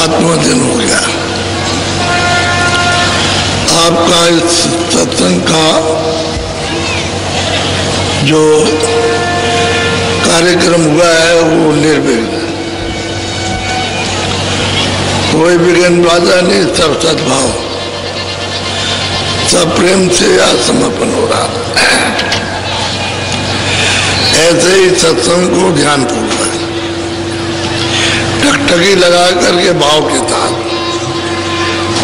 7वां दिन हो गया। आपका इस सत्संग का जो कार्यक्रम हुआ है वो निर्विघ्न, कोई विघ्न बाधा नहीं, सब सद्भाव, सब प्रेम से आत्मसमर्पण हो रहा। ऐसे ही सत्संग को ध्यान पूर्वक टकटकी लगा करके भाव के साथ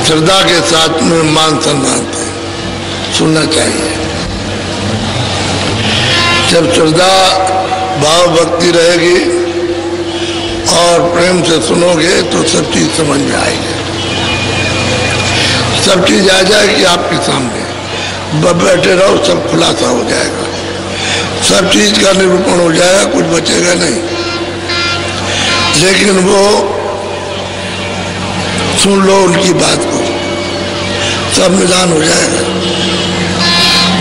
श्रद्धा के साथ में मान सम्मान से सुनना चाहिए। जब श्रद्धा भाव भक्ति रहेगी और प्रेम से सुनोगे तो सब चीज समझ में आएगी, सब चीज आ जाएगी आपके सामने। बैठे रहो, सब खुलासा हो जाएगा, सब चीज का निरूपण हो जाएगा, कुछ बचेगा नहीं। लेकिन वो सुन लो उनकी बात को, सब निदान हो जाएगा।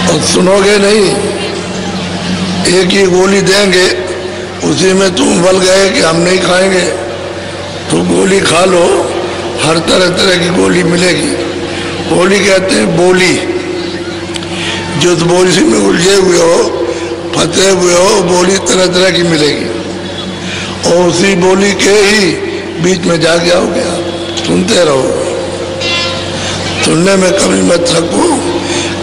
और सुनोगे नहीं, एक ही गोली देंगे, उसी में तुम बल गए कि हम नहीं खाएंगे, तो गोली खा लो, हर तरह तरह की गोली मिलेगी। गोली कहते हैं बोली, जो उस बोली में उलझे हुए हो, फंसे हुए हो, बोली तरह तरह की मिलेगी। और उसी बोली के ही बीच में जा गया हो गया। सुनते रहो, सुनने में कमी मत रखो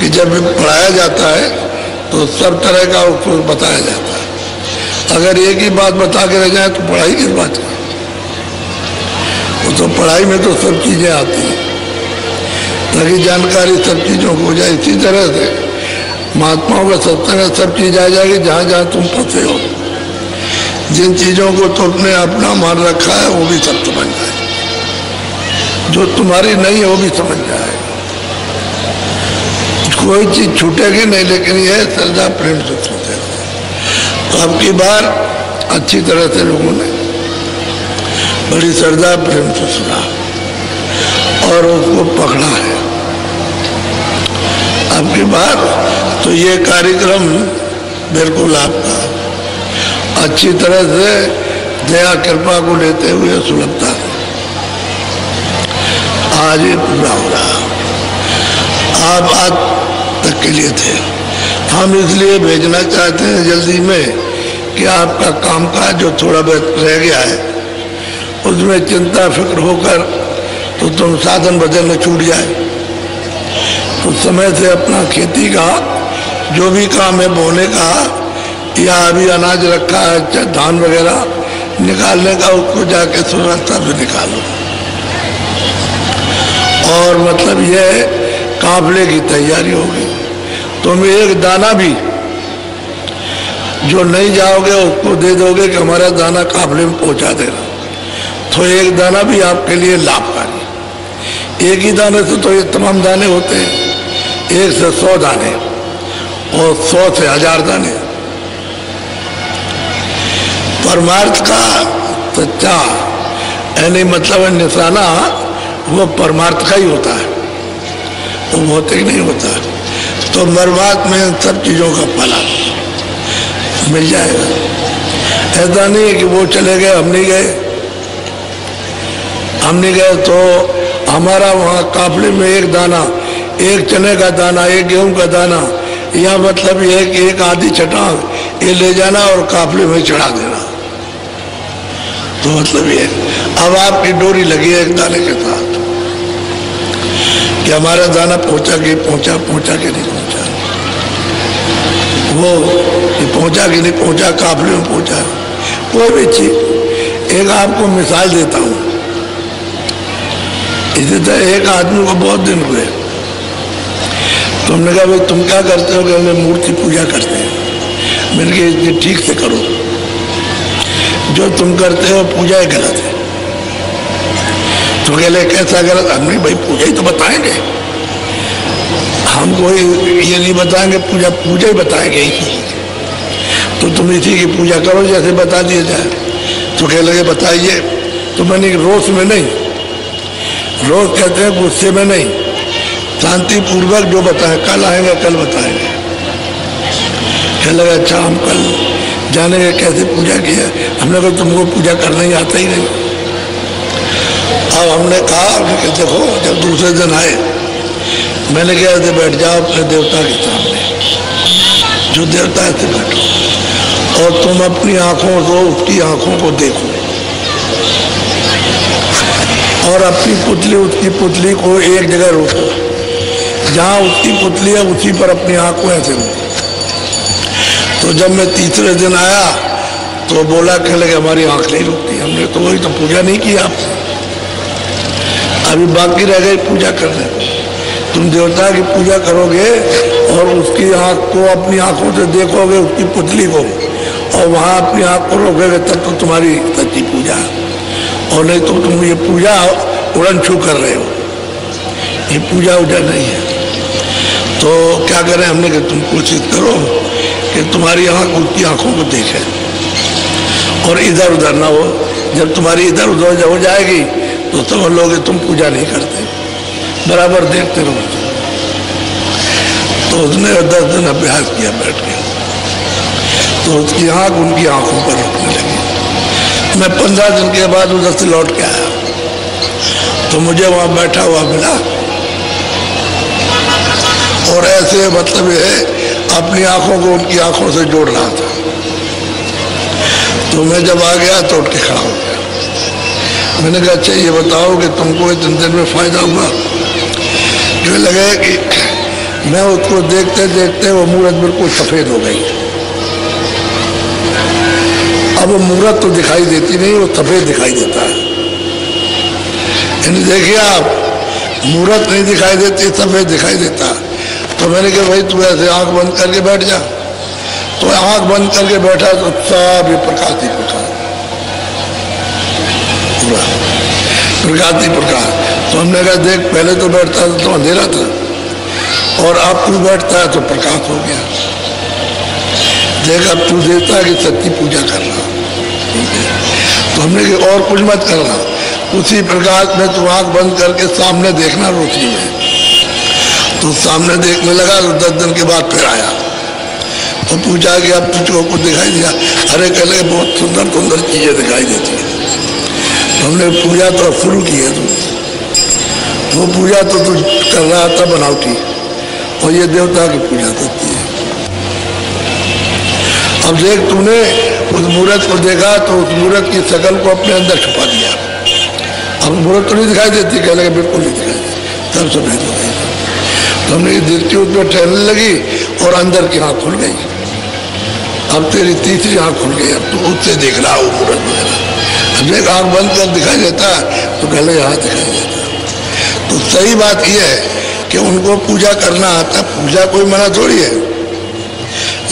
कि जब पढ़ाया जाता है तो सब तरह का उसको बताया जाता है। अगर एक ही बात बता के रह जाए तो पढ़ाई किस बात की? वो तो पढ़ाई में तो सब चीजें आती हैं, ताकि जानकारी सब चीजों को हो जाए। इसी तरह से महात्माओं का सत्संग सब चीज आ जाएगी। जहां जहां तुम फंसे हो, जिन चीजों को तुमने अपना मान रखा है वो भी सब समझ जाए, जो तुम्हारी नहीं है वो भी समझ जाए। कोई चीज छूटेगी नहीं, लेकिन यह श्रद्धा प्रेम से सुनते रहो। तो अब की बार अच्छी तरह से लोगों ने बड़ी श्रद्धा प्रेम से सुना और उसको पकड़ा है। अब की बार तो ये कार्यक्रम बिल्कुल आपका अच्छी तरह से दया कृपा को लेते हुए सुलभता आज ये पूरा हो रहा। आप आज तक के लिए थे, हम इसलिए भेजना चाहते हैं जल्दी में कि आपका कामकाज जो थोड़ा बहुत रह गया है उसमें चिंता फिक्र होकर तो तुम साधन बदल न छूट जाए। तो समय से अपना खेती का जो भी काम है, बोने का या अभी अनाज रखा है, धान वगैरह निकालने का, उसको जाके सुरक्षा से निकालो। और मतलब यह काफले की तैयारी होगी। तुम एक दाना भी जो नहीं जाओगे उसको दे दोगे कि हमारा दाना काफले में पहुंचा देना, तो एक दाना भी आपके लिए लाभकारी। एक ही दाने से तो ये तमाम दाने होते हैं, 1 से 100 दाने और 100 से 1000 दाने। परमार्थ का सच्चा यानी मतलब निशाना वो परमार्थ का ही होता है, वो भौतिक नहीं होता। तो मरवात में सब चीजों का फल मिल जाएगा। ऐसा नहीं है कि वो चले गए हम नहीं गए, हम नहीं गए तो हमारा वहाँ काफले में एक दाना, एक चने का दाना, एक गेहूं का दाना, या मतलब ये कि एक आधी चटांग ये ले जाना और काफले में चढ़ा देना। तो मतलब ये अब आपकी डोरी लगी है एक दाने के साथ कि हमारा दाना पहुंचा के पहुंचा, पहुंचा के नहीं पहुंचा, वो पहुंचा के नहीं पहुंचा, काफले में पहुंचा। कोई भी चीज, एक आपको मिसाल देता हूं। इसी तरह एक आदमी को बहुत दिन हुए, तुमने कहा भाई तुम क्या करते हो? कि मूर्ति पूजा करते हैं। मैंने कहा इतनी ठीक से करो, जो तुम करते हो पूजा ही गलत है। तो कहले कैसा गलत? हमने भाई पूजा ही तो बताएंगे, हम कोई ये नहीं बताएंगे, पूजा पूजा ही बताएंगे। तो तुम इसी की पूजा करो जैसे बता दिया जाए। तो कह लगे बताइए। तो मैंने रोष में नहीं, रोज कहते हैं गुस्से में नहीं, शांति पूर्वक जो बताएं, कल आएंगे कल बताएंगे। कह लगा अच्छा हम कल जानेंगे कैसे पूजा किया। हमने कहा तुमको पूजा करना ही आता ही नहीं। अब हमने कहा कि देखो, जब दूसरे दिन आए, मैंने कहा ऐसे बैठ जाओ अपने देवता के सामने, जो देवता है ऐसे बैठो और तुम अपनी आंखों से उसकी आंखों को देखो और अपनी पुतली उसकी पुतली को एक जगह रोको, जहाँ उसकी पुतली है उसी पर अपनी आंख को ऐसे रोको। तो जब मैं तीसरे दिन आया तो बोला, कहने लगे हमारी आंख नहीं रुकती। हमने तो वही तो पूजा नहीं की आपने, अभी बाकी रह गई पूजा करने। तुम देवता की पूजा करोगे और उसकी आंख को अपनी आंखों से देखोगे, उसकी पुतली को, और वहां अपनी आंख को रोकोगे, तब तो तुम्हारी सच्ची पूजा। और नहीं तो तुम ये पूजा उड़न छू कर रहे हो, ये पूजा उजा नहीं है। तो क्या करें, हमने कहा तुम कोशिश करो कि तुम्हारी आंख उसकी आंखों को देखे और इधर उधर ना हो। जब तुम्हारी इधर उधर हो जाएगी तो समझ लोगे तुम पूजा नहीं करते, बराबर देखते रहो। तो उसने 10 दिन अभ्यास किया बैठ के, तो उसकी आंख उनकी आंखों पर रुकने लगी। मैं 15 दिन के बाद उधर से लौट के आया तो मुझे वहां बैठा हुआ मिला और ऐसे मतलब है अपनी आंखों को उनकी आंखों से जोड़ रहा था। तो मैं जब आ गया तो उठ के खड़ा हो गया। मैंने कहा अच्छा ये बताओ कि तुमको इतने दिन में फायदा हुआ? जो लगे कि मैं उसको देखते देखते वो मूरत बिल्कुल सफेद हो गई। अब वो मूरत तो दिखाई देती नहीं, वो सफेद दिखाई देता है। देखिए आप, मूरत नहीं दिखाई देती, सफेद दिखाई देता। तो मैंने कहा भाई तू ऐसे आंख बंद करके बैठ जा। तो आंख बंद करके बैठा तो सब ये प्रकाश ही प्रकाश, प्रकाश ही प्रकाश। तो हमने कहा देख, पहले तो बैठता था तो अंधेरा था और अब तू बैठता है तो प्रकाश हो गया। देख अब तू देवता की सच्ची पूजा कर रहा। तो हमने कहा और कुछ मत करना, उसी प्रकाश में तू आंख बंद करके सामने देखना रोशनी में। तो सामने देखने लगा तो 10 दिन के बाद फिर आया तो पूछा कि अब तुझको कुछ दिखाई दिया? अरे कह लगे बहुत सुंदर सुंदर चीजें दिखाई देती है। तो हमने पूजा तो शुरू की है, तू वो पूजा तो तू कर रहा था बनावटी, और ये देवता की पूजा करती है। अब देख तूने उस मूर्त को देखा तो उस मूर्त की शकल को अपने अंदर छुपा दिया। अब मूर्त तो नहीं दिखाई देती, कह लगे बिल्कुल नहीं दिखाई देती, तब सफेद हो गई। तो हमने दृष्टि उसमें ठहरने लगी और अंदर की आँख खुल गई। अब तेरी तीसरी आँख खुल गई, अब तू उससे देख रहा हो मूर्त वगैरह। अब एक आँख बंद कर दिखाई देता तो कह लगे हाँ दिखाई देता। तो सही बात यह है कि उनको पूजा करना आता, पूजा कोई मना थोड़ी है,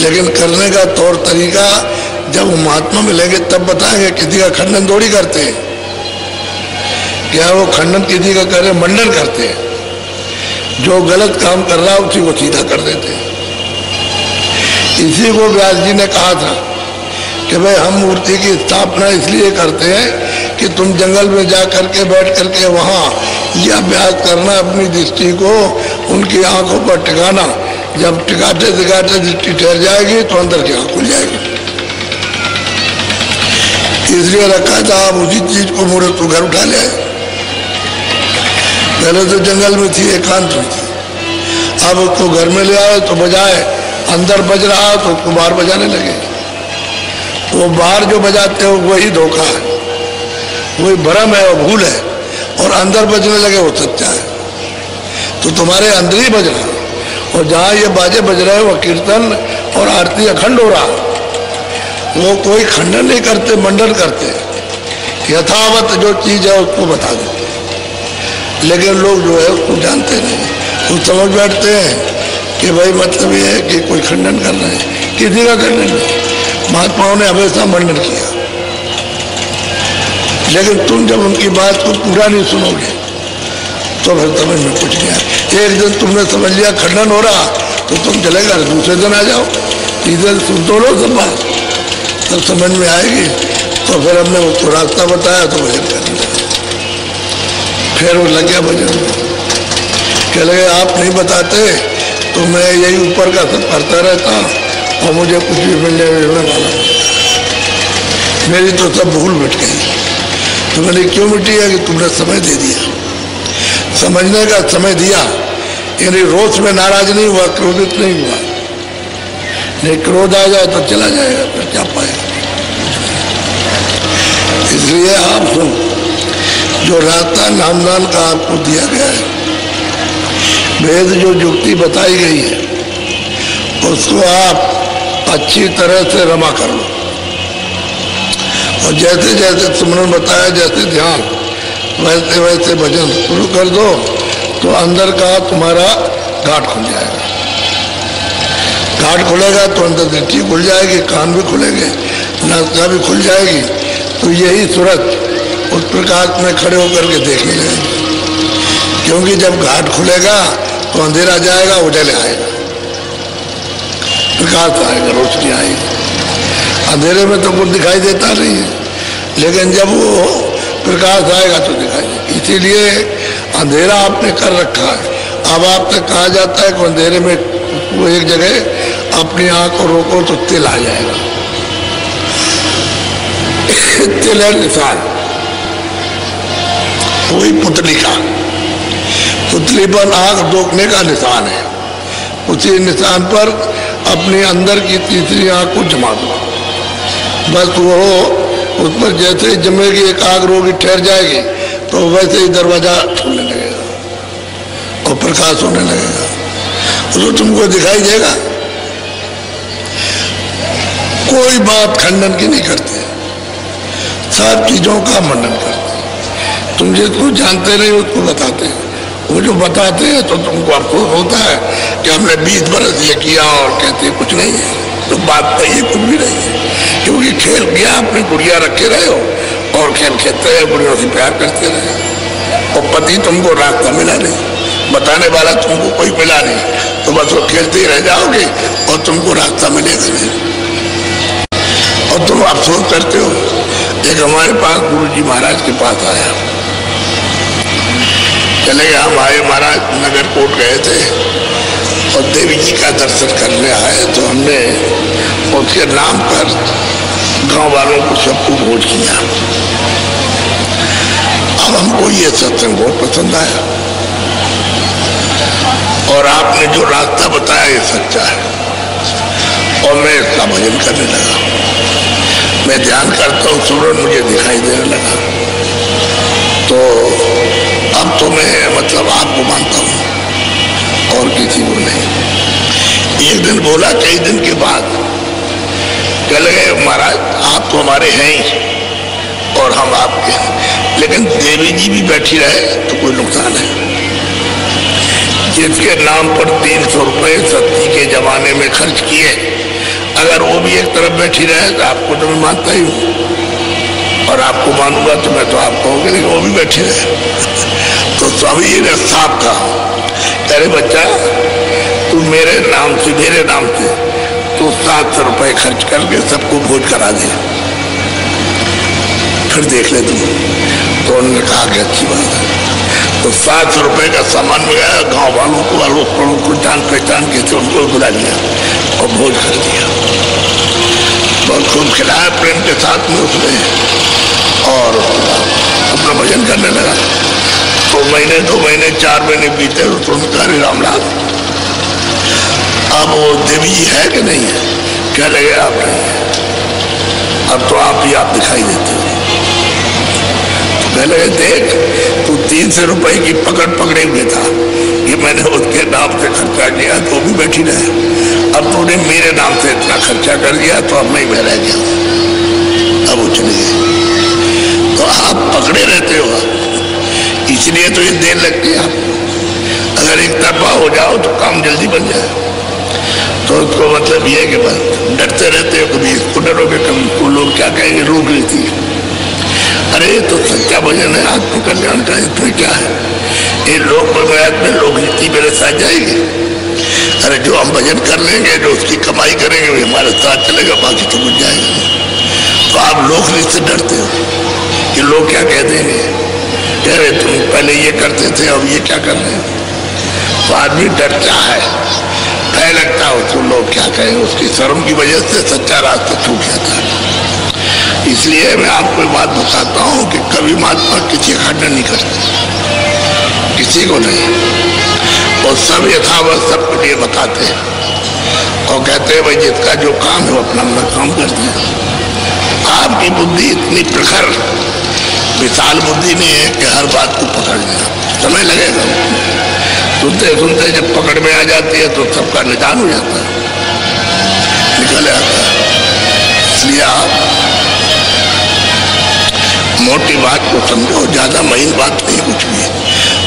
लेकिन करने का तौर तरीका जब वो महात्मा मिलेंगे तब बताएंगे। किसी का खंडन थोड़ी करते हैं, क्या वो खंडन किसी का करे, मंडन करते हैं। जो गलत काम कर रहा है उसी को सीधा कर देते हैं। इसी को व्यास जी ने कहा था कि भाई हम मूर्ति की स्थापना इसलिए करते हैं कि तुम जंगल में जा करके बैठ करके वहाँ यह अभ्यास करना, अपनी दृष्टि को उनकी आंखों पर टिकाना। जब टिकाते टिकाते दृष्टि ठहर जाएगी तो अंदर की आंख खुल जाएगी। इसलिए रखा था आप उसी चीज को मूर्त को घर उठा ले। पहले तो जंगल में थी, एकांत में थी, अब उसको घर में ले आए तो बजाए, अंदर बज रहा तो उसको बाहर बजाने लगे। वो बाहर जो बजाते हो वही धोखा है, वही भ्रम है, वो भूल है, और अंदर बजने लगे वो सच्चा है। तो तुम्हारे अंदर ही बज रहा, और जहाँ ये बाजे बज रहे हैं वो कीर्तन और आरती अखंड हो रहा। वो कोई खंडन नहीं करते, मंडन करते, यथावत जो चीज है उसको बता देते। लेकिन लोग जो है उसको जानते नहीं, वो समझ बैठते हैं कि भाई मतलब ये है कि कोई खंडन कर रहे हैं। किसी का खंडन नहीं, महात्माओं ने हमेशा मंडन किया। लेकिन तुम जब उनकी बात को पूरा नहीं सुनोगे तो फिर समझ में कुछ नहीं आया। एक दिन तुमने समझ लिया खंडन हो रहा तो तुम चलेगा, दूसरे दिन आ जाओ, तीसरे सुन तो लो सब बात, तब समझ में आएगी। तो फिर हमने उसको रास्ता बताया तो भजन करने लगा। फिर वो लग गया भजन, कह लगे आप नहीं बताते तो मैं यही ऊपर का सब करता रहता और मुझे कुछ भी मिलने वाला, मेरी तो सब भूल मिट गई। तो मैंने क्यों मिटी है कि तुमने समय दे दिया, समझने का समय दिया। यानी रोष में नाराज नहीं हुआ, क्रोधित नहीं हुआ। नहीं, क्रोध आ जाए तो चला जाएगा, फिर क्या पाएगा। इसलिए आप सुन, जो रास्ता नामदान का आपको दिया गया है, वेद जो युक्ति बताई गई है, उसको आप अच्छी तरह से रमा कर लो। और जैसे जैसे सुमरन बताया, जैसे ध्यान, वैसे वैसे भजन शुरू कर दो, तो अंदर का तुम्हारा घाट खुल जाएगा। घाट खुलेगा तो अंदर दृष्टि खुल जाएगी, कान भी खुलेंगे, नासिका भी खुल जाएगी। तो यही सूरत उस प्रकाश में खड़े होकर के देखने लगेगी। क्योंकि जब घाट खुलेगा तो अंधेरा जाएगा, उजाले आएगा, प्रकाश आएगा, रोशनी आएगी। अंधेरे में तो कुछ दिखाई देता नहीं है, लेकिन जब वो प्रकाश आएगा तो दिखाई देगा। इसीलिए अंधेरा आपने कर रखा है। अब आप तक कहा जाता है कि अंधेरे में वो एक जगह अपनी आंख को रोको तो तिल आ जाएगा। तिल है निशान, वही पुतली का, पुतली पर आंख रोकने का निशान है। उसी निशान पर अपने अंदर की तीसरी आंख को जमा दो, बस वो उस पर जैसे ही जमेगी, एक आग रोगी ठहर जाएगी, तो वैसे ही दरवाजा खुलने लगेगा और प्रकाश होने लगेगा, तो तुमको दिखाई देगा। कोई बात खंडन की नहीं करते, सब चीजों का मंडन करते। तुम जिसको जानते नहीं उसको बताते हैं, वो जो बताते हैं तो तुमको अफसोस होता है कि हमने 20 बरस ये किया और कहते कुछ नहीं है। तो बात तो ये कुछ भी नहीं है, क्योंकि खेल किया, अपनी गुड़िया रखे रहे हो और खेल खेलते रहे, गुड़ियों से प्यार करते रहे, और पति तुमको रास्ता मिला नहीं, बताने वाला तुमको कोई मिला नहीं, तो बस वो खेलते ही रह जाओगे और तुमको रास्ता मिलेगा नहीं, और तुम अफसोस करते हो। एक हमारे पास गुरुजी महाराज के पास आया, चले गए, हम आए, महाराज नगर कोट गए थे और देवी जी का दर्शन करने आए, तो हमने उसके नाम पर गांव वालों को सबको भोज किया। अब हमको ये सत्संग बहुत पसंद आया और आपने जो रास्ता बताया ये सच्चा है, और मैं इसका भजन करने लगा। मैं ध्यान करता हूँ, सूरज मुझे दिखाई देने लगा, तो अब तो मैं मतलब आपको मानता हूँ और किसी को नहीं। एक दिन बोला, कई दिन के बाद कह गए, महाराज आप तो हमारे हैं ही और हम आपके हैं, लेकिन देवी जी भी बैठी रहे तो कोई नुकसान है। जिसके नाम पर 300 रुपये सत्ती के जमाने में खर्च किए, अगर वो भी एक तरफ बैठी रहे तो आपको तो मैं मानता ही हूँ और आपको मानूंगा तो मैं तो आप कहोगे, लेकिन वो भी बैठे रहे। तो स्वामी जी ने साफ कहा, अरे बच्चा तू मेरे नाम से तो 700 रुपये खर्च करके सबको भोज करा दे, फिर देख ले तुम। तो उन्होंने कहा कि अच्छी बात है। तो 700 रुपये का सामान मंगाया, गांव वालों को, अड़ोस पड़ोस को, जान पहचान के थे उनको बुला लिया और भोज कर दिया। बहुत खूब खिलाया प्रेम के साथ में उसने, और अपना भजन करने लगा। तो महीने, 2 महीने, 4 महीने बीते तो उनका राम लाल, अब वो देवी जी है कि नहीं है? क्या लगे आप नहीं है, अब तो आप ही आप दिखाई देते हो। तो लगे, देख तू 300 रुपए की पकड़े हुए था कि मैंने उसके नाम से खर्चा किया, तो भी बैठी रहे। अब तूने मेरे नाम से इतना खर्चा कर दिया तो अब मैं रह गया, अब वो चली गई। तो आप पकड़े रहते हो, इसलिए तो ये देर लगती है आपको। अगर एक तरफा हो जाओ तो काम जल्दी बन जाए। तो उसको मतलब ये है कि बस डरते रहते हो, कभी इसको डरोगे, कभी इसको, लोग क्या कहेंगे, रोक लेती है। अरे तो सच्चा भजन है, आत्मकल्याण का, इसमें क्या है? ये लोक प्रयास में लोक नीति मेरे साथ जाएगी। अरे जो हम भजन कर लेंगे, जो उसकी कमाई करेंगे, वो हमारे साथ चलेगा, बाकी तो कुछ जाएगा। तो आप लोक नीति से डरते हो कि लोग क्या कह देंगे, कह रहे तुम पहले ये करते थे अब ये क्या कर रहे हो। तो आदमी डरता है, भय लगता है उसको लोग क्या कहें, उसकी शर्म की वजह से सच्चा रास्ता छूट जाता है। इसलिए मैं आपको एक बात बताता हूं कि कभी महात्मा किसी का खंडन नहीं करते, किसी को नहीं, और सब यथावत सबके लिए बताते हैं और कहते हैं भाई जिसका जो काम है वो अपना काम करते हैं। आपकी बुद्धि इतनी प्रखर विशाल बुद्धि नहीं है कि हर बात को पकड़ लेना, समय लगेगा। सुनते सुनते जब पकड़ में आ जाती है तो सबका निदान हो जाता है, निकल आता है। इसलिए आप मोटी बात को समझो, ज्यादा महीन बात नहीं कुछ भी,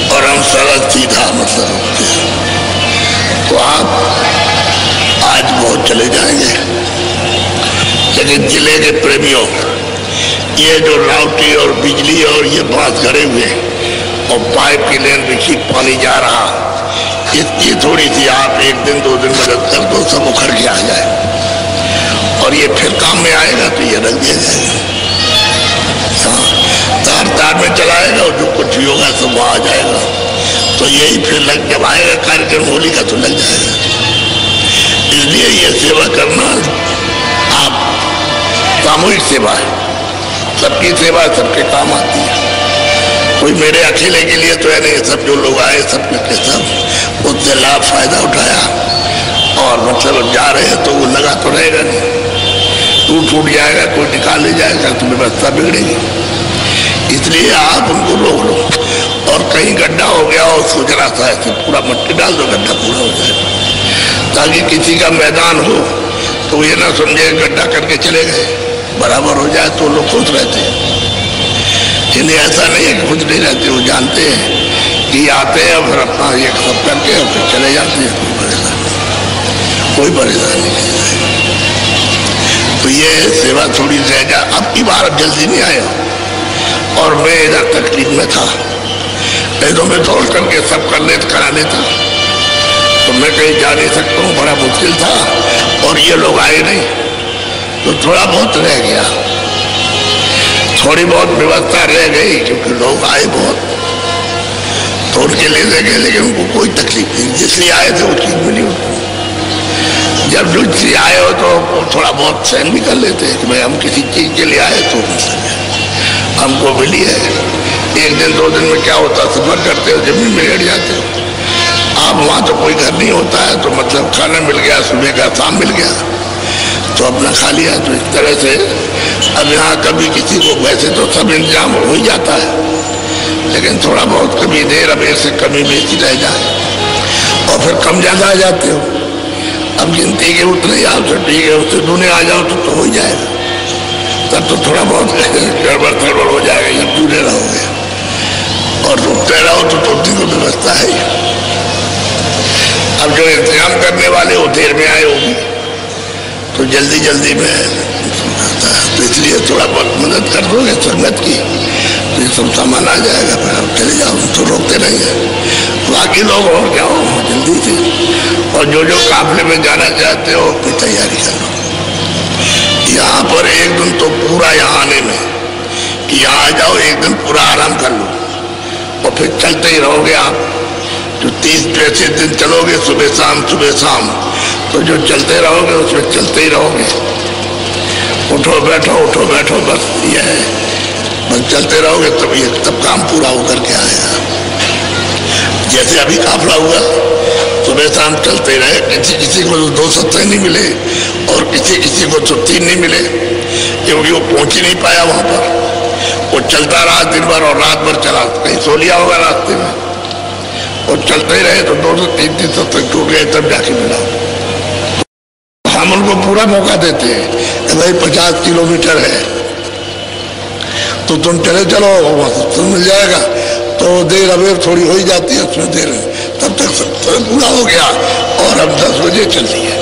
और हम सरल सीधा मतलब होते हैं। तो आप आज बहुत चले जाएंगे, लेकिन जिले के प्रेमियों, ये जो रावटी और बिजली और ये बांस गड़े हुए और पाइप की लेन बिछी पानी जा रहा, इसकी थोड़ी सी आप एक दिन दो दिन मदद कर दो, सब उखड़ के आ जाए और ये फिर काम में आएगा तो ये रख दिया जाएगा। तार तार में चलाएगा और जो कुछ भी होगा सब वहां आ जाएगा। तो यही फिर लग जब आएगा कार्यक्रम होली का तो लग जाएगा। इसलिए ये सेवा करना आप सामूहिक सेवा है, सबकी सेवा सबके काम आती है। कोई मेरे अकेले के लिए तो है नहीं, सब जो लोग आए सब के सब उससे लाभ फायदा उठाया और मतलब जा रहे हैं तो वो लगा तो रहेगा नहीं, टूट जाएगा, कोई निकाल ले जाएगा तो व्यवस्था बिगड़ेगी। इसलिए आप उनको रोक लो, और कहीं गड्ढा हो गया और उसको जरा सा ऐसे पूरा मट्टी डाल दो, गड्ढा पूरा हो जाए, ताकि किसी का मैदान हो तो ये ना समझे गड्ढा करके चले गए, बराबर हो जाए तो लोग खुश रहते हैं। इन्हें ऐसा नहीं है कि खुश नहीं रहते, वो जानते हैं कि आते हैं और फिर अपना ये सब करके और फिर चले जाते हैं, कोई परेशानी नहीं। तो ये सेवा थोड़ी रह जा, अब की बार अब जल्दी नहीं आया और मैं इधर तकलीफ में था, नहीं तो मैं दौड़ करके सब करा लेता, तो मैं कहीं जा नहीं सकता हूँ, बड़ा मुश्किल था और ये लोग आए नहीं, तो थोड़ा बहुत रह गया, थोड़ी बहुत व्यवस्था रह गई क्योंकि लोग आए बहुत, तो उनके ले गए, लेकिन उनको कोई तकलीफ नहीं, जिसलिए आए थे वो चीज मिली उनको। जब जो चीज आए हो तो थोड़ा बहुत सहन भी कर लेते हैं कि भाई हम किसी चीज के लिए आए तो हमको मिली है। एक दिन दो दिन में क्या होता, सफर करते हो जमीन में लेट जाते हो आप, वहां तो कोई घर नहीं होता है, तो मतलब खाना मिल गया, सुबह का शाम मिल गया तो अपना खा लिया। तो इस तरह से अब यहाँ कभी किसी को, वैसे तो सब इंतजाम हो ही जाता है, लेकिन थोड़ा बहुत कभी देर अब से कमी बेची रह जाए और फिर कम ज्यादा आ जाते हो। अब गिनती के उतने आओ तो ठीक है, उससे दूने आ जाओ तो हो ही जाएगा, तब तो थोड़ा बहुत गड़बड़ हो जाएगा। जब दूने रहोगे और रुकते रहो तो टूटने को व्यवस्था है। अब जो इंतजाम करने वाले वो देर में आए होगी तो जल्दी जल्दी में तो इसलिए थोड़ा बहुत मदद कर दोगे संगत की तो ये सब सामान आ जाएगा, फिर आप चले जाओ, तो रोकते नहीं है। बाकी लोग और क्या हो जल्दी से, और जो काफले में जाना चाहते हो अपनी तैयारी कर लो। यहाँ पर एक दिन तो पूरा यहाँ आने में कि यहाँ आ जाओ, एक दिन पूरा आराम कर लो और फिर चलते ही रहोगे आप। जो 30-35 दिन चलोगे सुबह शाम, तो जो चलते रहोगे उसमें चलते ही रहोगे, उठो बैठो बस ये है, बस चलते रहोगे तब काम पूरा होकर के आएगा। जैसे अभी काफला हुआ सुबह शाम चलते रहे, किसी को तो 2 सप्ताह नहीं मिले और किसी को तो 3 नहीं मिले, क्योंकि वो पहुंच ही नहीं पाया वहां पर। वो चलता रहा दिन भर और रात भर चला, कहीं सो लिया होगा रास्ते में, और चलते ही रहे तो 2 से 3 सप्ताह टूट गए, तब जाके मिला। हम उनको पूरा मौका देते हैं कि भाई 50 किलोमीटर है तो तुम चले चलो, तो मिल जाएगा। तो देर अबेर थोड़ी हो ही जाती है उसमें देर, तब तक सब पूरा हो गया और अब 10 बजे चलती है।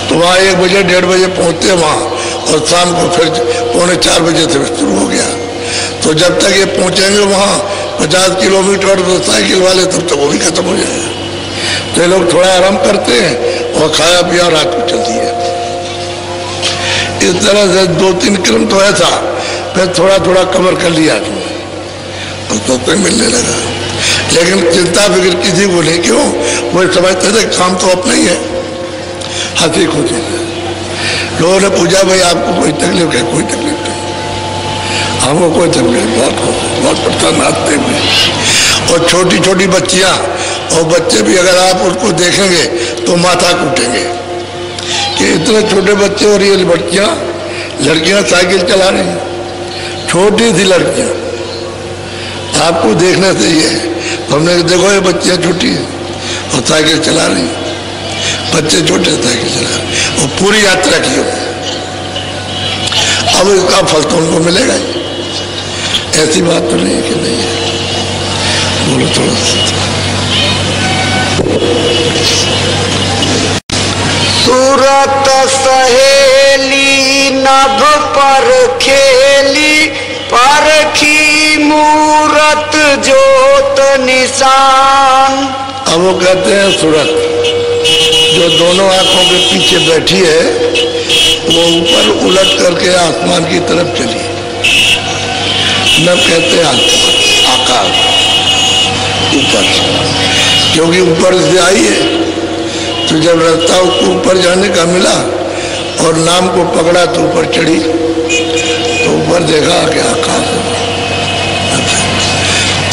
तो वहाँ 1 बजे 1:30 बजे पहुँचते हैं वहाँ, और शाम को फिर 3:45 बजे से शुरू हो गया। तो जब तक ये पहुँचेंगे वहाँ 50 किलोमीटर तो साइकिल वाले, तब तक वो भी खत्म हो जाएगा। तो ये लोग थोड़ा आराम करते हैं और खाया पिया रात को चलती है। इस तरह से 2-3 किलोमीटर तो ऐसा, फिर थोड़ा कवर कर लिया तो मिलने लगा। लेकिन चिंता फिक्र किसी को नहीं, क्यों? वो समझते थे काम तो अपना ही है, हंसी खुशी। लोगों ने पूछा भाई आपको कोई तकलीफ है? कोई तकलीफ नहीं। हमको कोई तकलीफ बहुत परेशान आते हैं। और छोटी छोटी बच्चियां और बच्चे भी अगर आप उसको देखेंगे तो माथा कूटेंगे कि इतने छोटे बच्चे और ये बच्चियां लड़कियां साइकिल चला रही हैं, छोटी सी लड़कियां। आपको देखने से ये हमने देखो ये बच्चियां छोटी हैं और साइकिल चला रही हैं, बच्चे छोटे साइकिल चला रहे हैं और पूरी यात्रा की हो। अब इसका फल तो उनको मिलेगा ही, ऐसी बात तो नहीं है कि नहीं है। बोलो थोड़ा सा। सूरत सहेली नभ पर खेली, परखी मूरत जोत निशान। अब वो कहते हैं सूरत जो दोनों आंखों के पीछे बैठी है वो ऊपर उलट करके आसमान की तरफ चली। नभ कहते हैं आकाश, ऊपर, क्योंकि ऊपर से आई है। तो जब रास्ता उसको ऊपर जाने का मिला और नाम को पकड़ा तो ऊपर चढ़ी, तो ऊपर देखा कि आकाश है।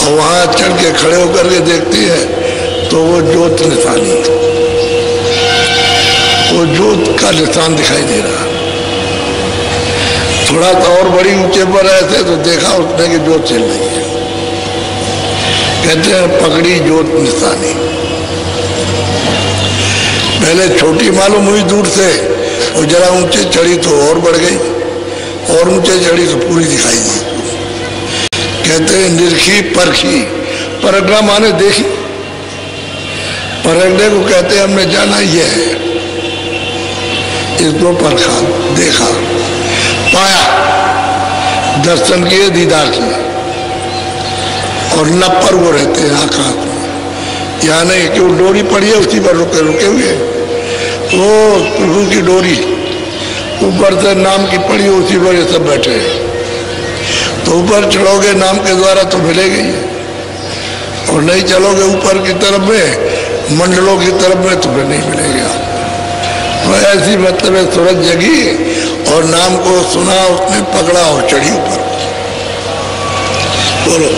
और वहां चढ़ के खड़े होकर के देखती है तो वो ज्योत निशानी, वो ज्योत का निशान दिखाई दे रहा। थोड़ा सा और बड़ी ऊंचे पर ऐसे तो देखा उसने कि ज्योत चल रही है। कहते हैं पकड़ी ज्योत निशानी। पहले छोटी मालूम हुई दूर से और जरा ऊंचे चढ़ी तो और बढ़ गई, और ऊंचे चढ़ी तो पूरी दिखाई दी। कहते हैं निरखी परखी, परखना माने देखी, परखने को कहते हैं हमने जाना ये है, इसको परखा, देखा, पाया, दर्शन किए, दीदार किए। और नभ पर वो रहते हैं आकाश में, यहाँ नहीं कि वो डोरी पड़ी है उसी पर रुके हुए, वो प्रभु की डोरी ऊपर से नाम की पड़ी उसी पर ये सब बैठे हैं। तो ऊपर चढ़ोगे नाम के द्वारा तो मिलेगी, और नहीं चलोगे ऊपर की तरफ में, मंडलों की तरफ में, तो फिर नहीं मिलेगा। तो ऐसी मतलब है सूरज जगी और नाम को सुना, उसने पकड़ा और चढ़ी ऊपर। बोलो।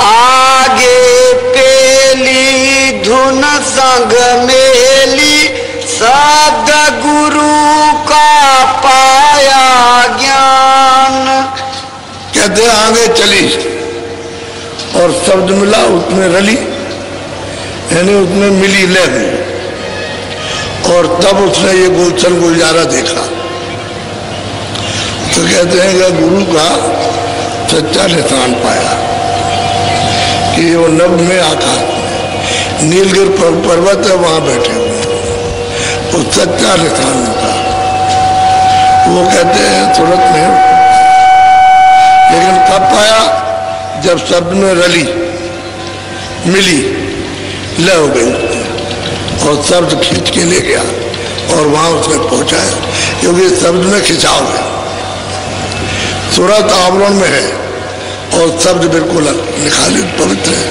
आगे पेली धुन संग मेली, सद्गुरु का पाया ज्ञान। कहते आगे चली और शब्द मिला, उसमें रली, यानी उसमें मिली लय, और तब उसने ये गुलशन गुलजारा देखा। तो कहते हैं कि गुरु का सच्चा निशान पाया कि वो नभ में आकाश में नीलगिर पर्वत है, वहां बैठे हुए वो सच्चा निशान होता। वो कहते हैं सूरत में, लेकिन कब पाया? जब शब्द में रली, मिली, लय हो गई और शब्द खींच के ले गया और वहां उसने पहुंचाया, क्योंकि शब्द में खिंचाव है। सूरत आवरण में है और शब्द बिल्कुल निखालित पवित्र है।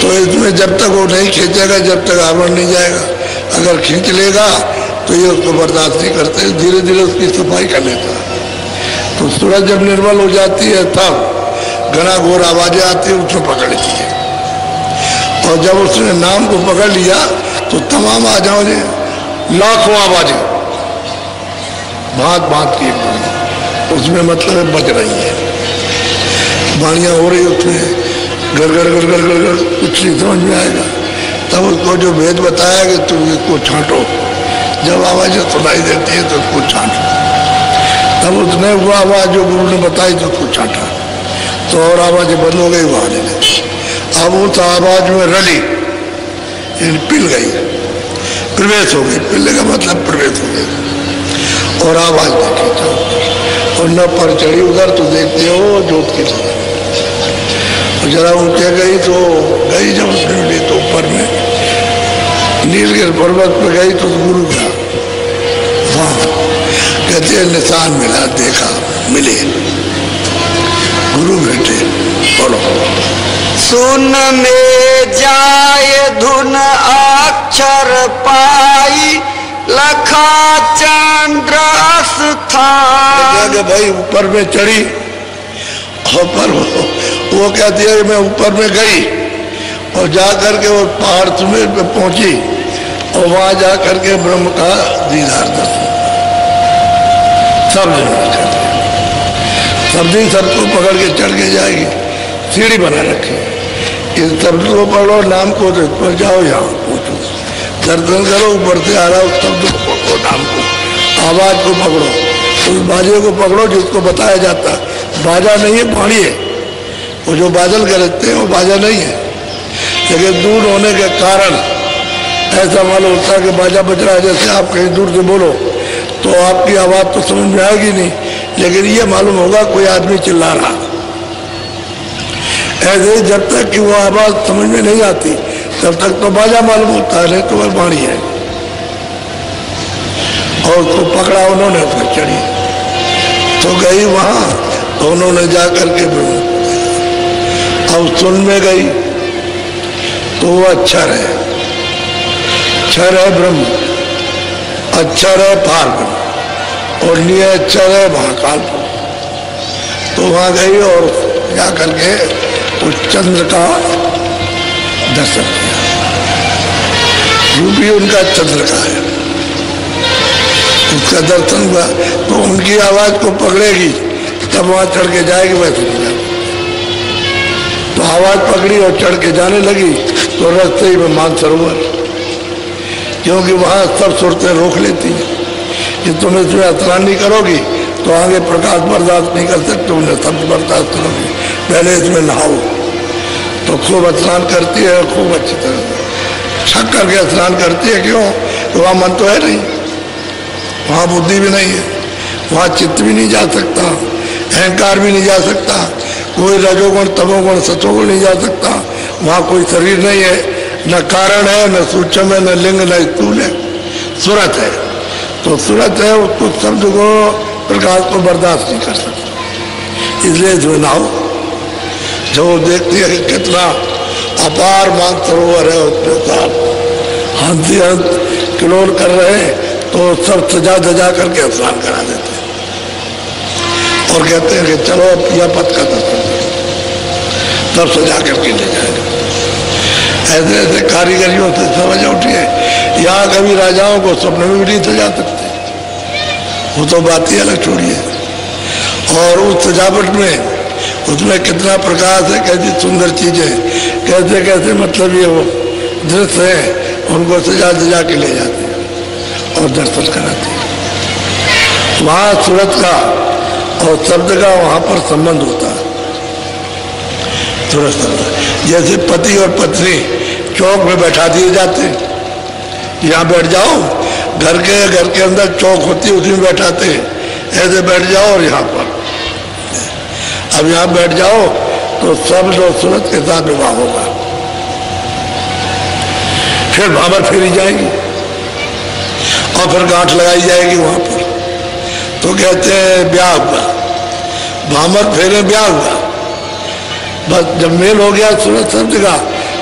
तो इसमें जब तक वो नहीं खींचेगा, जब तक आवरण नहीं जाएगा। अगर खींच लेगा तो ये उसको बर्दाश्त नहीं करते, धीरे धीरे उसकी सफाई कर लेता है। तो सूरज जब निर्मल हो जाती है तब घना घोर आवाजें आती है, उसको पकड़ लेती है। और जब उसने नाम को पकड़ लिया तो तमाम आवाजें, लाखों आवाजें भांत भांत की उसमें मतलब बज रही है, वाणियां हो रही उसमें, गड़गड़ गड़गड़ गड़गड़, कुछ नहीं समझ में आएगा। तब उसको जो भेद बताया कि तुम इसको छांटो, जब आवाजें सुनाई देती है तो उसको छांटो। तब उसने वो आवाज जो गुरु ने बताई तो उसको छांटा, तो और आवाजें बंद हो गई, वो आने लगी। अब उस आवाज में रली, पिल गई, प्रवेश हो गई। पिलने का मतलब प्रवेश हो गई और आवाज देखी और न पर चढ़ी उधर तो देखते हो ज्योत की तरह। जरा ऊंचे गई तो गई, जब उसने मिली तो ऊपर में नीलगिर पर्वत पे गई तो गुरु का वहां कहते हैं निशान मिला, देखा, मिले, गुरु भेटे। बोलो। सुन में जाए धुन अक्षर पाई, लखा चंद्र स्थान। भाई ऊपर में चढ़ी और पर वो कहती है कि मैं ऊपर में गई और जा करके वो पहाड़ सुमेर पे पहुंची और वहां जा करके ब्रह्म का दीदार दर्शन सब सब्जी सबको पकड़ के चढ़ के जाएगी। सीढ़ी बना रखी, इस शब्द को पढ़ो, नाम को तो पर जाओ, यहाँ पहुंचो, दर्शन करो, ऊपर से आ रहा उस शब्द को पकड़ो, नाम को, आवाज को पकड़ो, उस बाजे को पकड़ो जिसको बताया जाता। बाजा नहीं है, पानी है। वो जो बादल गरजते हैं वो बाजा नहीं है, लेकिन दूर होने के कारण ऐसा मालूम होता है कि बाजा बज रहा है। जैसे आप कहीं दूर से बोलो तो आपकी आवाज तो समझ में आएगी नहीं, लेकिन ये मालूम होगा कोई आदमी चिल्ला रहा। ऐसे ही जब तक कि वो आवाज समझ में नहीं आती तब तक तो बाजा मालूम होता है, नहीं तो वह वाणी है। और उसको पकड़ा उन्होंने, उसको चढ़ी तो गई वहां, तो उन्होंने जा करके अब सुन में गई तो वो अक्षर है, क्षर है ब्रह्म, अक्षर है पार ब्रह्म और निय अक्षर है महाकाल। तो वहां गई और जा करके उस चंद्र का दर्शन किया, रूपी उनका चंद्र का है, उसका दर्शन हुआ। तो उनकी आवाज को पकड़ेगी तब वहां चढ़ के जाएगी, वैसे नहीं जाएगी। तो आवाज पकड़ी और चढ़ के जाने लगी तो रास्ते ही में मानसरोवर, क्योंकि वहां सब सूरतें रोक लेती हैं कि तुम इसमें स्नान नहीं करोगी तो आगे प्रकाश बर्दाश्त नहीं कर सकते, उन्हें शब्द बर्दाश्त करोगी, पहले इसमें नहाओ। तो खूब स्नान करती है, खूब अच्छी तरह छक करके स्नान करती है। क्यों? तो वहां मन तो है नहीं, वहां बुद्धि भी नहीं है, वहां चित्त भी नहीं जा सकता, अहंकार भी नहीं जा सकता, कोई रजोगुण तमोगुण सतोगुण नहीं जा सकता, वहां कोई शरीर नहीं है, न कारण है, न सूक्ष्म है, न लिंग, न स्थूल है, सूरत है। तो सूरत है, उसको शब्द को प्रकाश को बर्दाश्त नहीं कर सकता, इसलिए जो नाव जो देखती है कितना अपार मानसरोवर है, उसमें साथ हंसी हंस किलोल कर रहे हैं तो सब सजा सजा करके स्नान करा देते हैं और कहते हैं कि चलो अब यह पथ का दर्शन करो, तब सजा करके ले जाएंगे। ऐसे ऐसे कारीगरियों से समझ उठी है। यहाँ कभी राजाओं को स्वप्न में भी नहीं सजा सकते, वो तो बात ही अलग छोड़िए। और उस सजावट में उसमें कितना प्रकाश है, कैसी सुंदर चीजें, कैसे कैसे मतलब ये वो दृश्य है, उनको सजा सजा के ले जाते हैं और दर्शन कराते हैं। वहाँ सूरत का और शब्द का वहाँ पर संबंध होता है। सूरत शब्द जैसे पति और पत्नी चौक में बैठा दिए जाते हैं, यहाँ बैठ जाओ, घर के अंदर चौक होती है उसी में बैठाते हैं, ऐसे बैठ जाओ और यहाँ पर अब यहाँ बैठ जाओ तो शब्द और सूरत के साथ विवाह होगा। फिर भावर फेरी जाएगी और फिर गांठ लगाई जाएगी वहां पर, तो कहते हैं ब्याह हुआ, भावर फेरे ब्याह हुआ। बस जब मेल हो गया सूरत शब्द का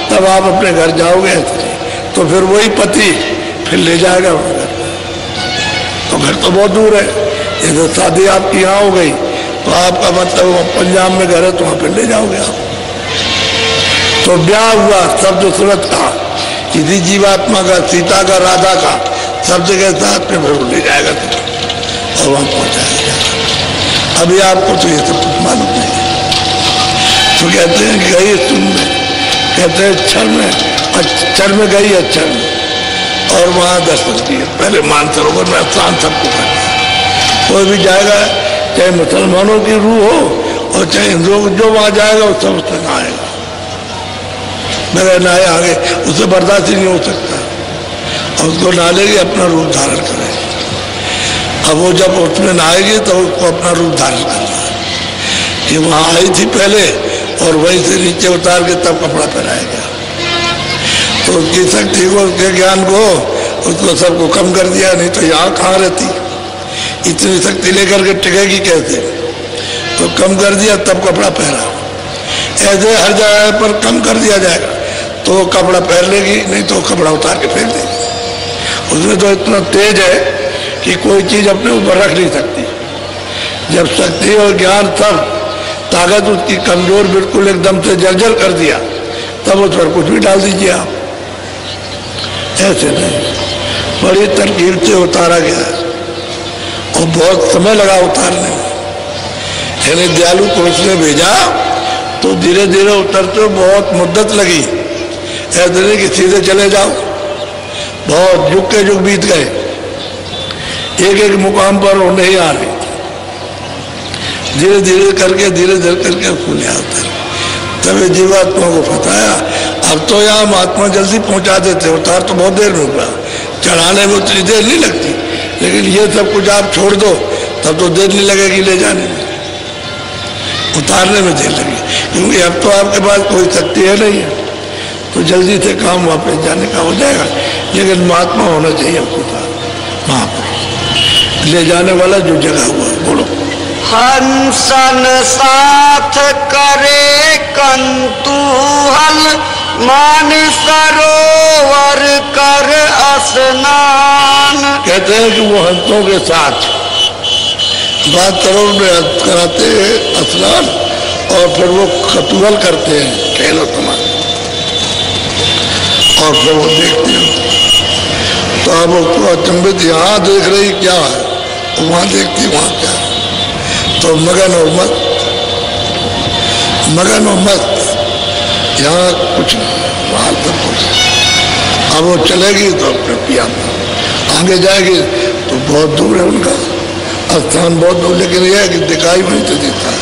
तब आप अपने घर जाओगे, तो फिर वही पति फिर ले जाएगा वहां घर। तो घर तो बहुत दूर है, जैसे शादी आपकी यहाँ हो गई तो आपका मतलब पंजाब में घर है तो वहां पर ले जाओगे आप। तो ब्याह हुआ शब्द सूरत का, किसी जीवात्मा का, सीता का, राधा का शब्द के साथ में फिर ले जाएगा और वहां पहुंचाएगा। अभी आपको तो ये सब कुछ मालूम नहीं है। तो कहते हैं गई सुन में, कहते हैं अक्षर में गई, अक्षर में, और वहां दर्शन किए। पहले मानसरोवर में स्नान सबको करना, कोई भी जाएगा चाहे मुसलमानों की रूह हो और चाहे हिंदुओं को, जो वहां जाएगा वो सब उससे नहाएगा, मगर नहाए आगे उसे बर्दाश्त ही नहीं हो सकता और उसको नहा लेगी, अपना रूप धारण करेगी। अब वो जब उसमें नहाएगी तो उसको अपना रूप धारण करना है कि वहां आई थी पहले और वहीं से नीचे उतार के तब कपड़ा पहनाएगा। तो उसकी शक्ति को, उसके ज्ञान को, उसको सबको कम कर दिया, नहीं तो यहाँ कहाँ रहती, इतनी शक्ति लेकर के टिकेगी कैसे, तो कम कर दिया तब कपड़ा पहना। ऐसे हर जगह पर कम कर दिया जाएगा तो वो कपड़ा पहन लेगी, नहीं तो कपड़ा उतार के फेंक देगी। उसमें तो इतना तेज है कि कोई चीज अपने ऊपर रख नहीं सकती। जब शक्ति और ज्ञान सब ताकत उसकी कमजोर बिल्कुल एकदम से जर्जर कर दिया, तब उस पर कुछ भी डाल दीजिए आप। ऐसे नहीं, बड़ी तरकीब से उतारा गया और बहुत समय लगा उतारने में। यानी दयालु पुरुष ने भेजा तो धीरे धीरे उतरते बहुत मुद्दत लगी। ऐसे नहीं कि सीधे चले जाओ, बहुत युग के युग बीत गए, एक एक मुकाम पर वो नहीं आ रही, धीरे धीरे करके फूले उतर। तब जीवात्मा को बताया। अब तो यहाँ महात्मा जल्दी पहुंचा देते, उतार तो बहुत देर में हुआ, चढ़ाने में उतनी देर नहीं लगती, लेकिन ये सब कुछ आप छोड़ दो तब तो देर नहीं लगेगी ले जाने में, उतारने में देर लगी, क्योंकि अब तो आपके पास कोई शक्ति है नहीं है, तो जल्दी से काम वापस जाने का हो जाएगा। लेकिन महात्मा होना चाहिए आपके पास, महापुरुष ले जाने वाला जो जगह हुआ। बोलो। हंसन साथ करे कंतूहल, मान सरोवर कर स्नान। कहते हैं कि वो हंसों के साथ बात सरोवर में कराते हैं स्नान, और फिर वो कतूहल करते हैं खेलो समान, और फिर वो देखते हैं। तो अब उसको अचंभित यहाँ देख रही क्या है, वहाँ देखती वहाँ क्या है, तो मगन और मस्त यहाँ कुछ वहाँ सब कुछ। अब वो चलेगी तो फिर पिया, आगे जाएगी तो बहुत दूर है उनका स्थान, बहुत दूर, लेकिन यह है कि दिखाई नहीं तो देता है।